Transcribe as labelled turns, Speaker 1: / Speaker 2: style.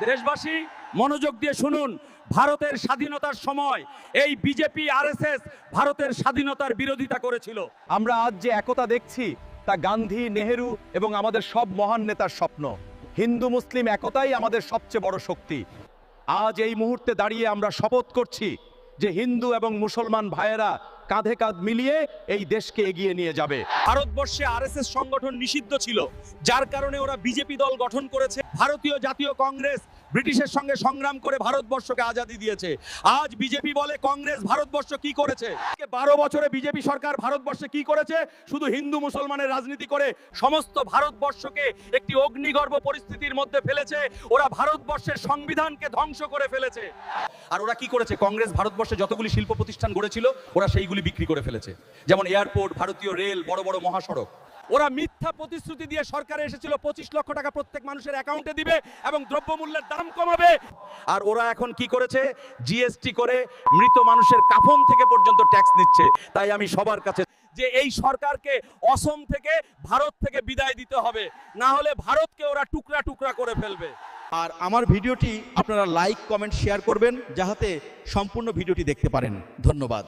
Speaker 1: দেশবাসী মনোযোগ দিয়ে শুনুন, ভারতের স্বাধীনতার সময় এই বিজেপি আরএসএস ভারতের স্বাধীনতার বিরোধিতা করেছিল।
Speaker 2: আমরা আজ যে একতা দেখছি তা গান্ধী, নেহেরু এবং আমাদের সব মহান নেতার স্বপ্ন। হিন্দু মুসলিম একতাই আমাদের সবচেয়ে বড় শক্তি। আজ এই মুহূর্তে দাঁড়িয়ে আমরা শপথ করছি যে হিন্দু এবং মুসলমান ভাইয়েরা কাঁধে কাঁধ মিলিয়ে এই দেশকে এগিয়ে নিয়ে যাবে।
Speaker 1: ভারতবর্ষে আরএসএস সংগঠন নিষিদ্ধ ছিল, যার কারণে ওরা বিজেপি দল গঠন করেছে। ভারতীয় জাতীয় কংগ্রেস ব্রিটিশের সঙ্গে সংগ্রাম করে ভারতবর্ষকে আজাদি দিয়েছে। আজ বিজেপি বলে কংগ্রেস ভারতবর্ষ কি করেছে? 12 বছরে বিজেপি সরকার ভারতবর্ষে কি করেছে? শুধু হিন্দু মুসলমানের রাজনীতি করে সমস্ত ভারতবর্ষকে একটি অগ্নিগর্ভ পরিস্থিতির মধ্যে ফেলেছে। ওরা ভারতবর্ষের সংবিধানকে ধ্বংস করে ফেলেছে। আর ওরা কি করেছে? কংগ্রেস ভারতবর্ষে যতগুলি শিল্প প্রতিষ্ঠান গড়েছিল ওরা সেইগুলি বিক্রি করে ফেলেছে, যেমন এয়ারপোর্ট, ভারতীয় রেল, বড় বড় মহাসড়ক। ওরা মিথ্যা প্রতিশ্রুতি দিয়ে সরকারে এসেছিল 25 লক্ষ টাকা প্রত্যেক মানুষের অ্যাকাউন্টে দিবে এবং দ্রব্যমূল্যের দাম কমাবে। আর ওরা এখন কি করেছে? জিএসটি করে মৃত মানুষের কাফন থেকে পর্যন্ত ট্যাক্স নিচ্ছে। তাই আমি সবার কাছে যে এই সরকারকে অসম থেকে, ভারত থেকে বিদায় দিতে হবে, না হলে ভারতকে ওরা টুকরা টুকরা করে ফেলবে।
Speaker 3: আর আমার ভিডিওটি আপনারা লাইক, কমেন্ট, শেয়ার করবেন যাতে সম্পূর্ণ ভিডিওটি দেখতে পারেন। ধন্যবাদ।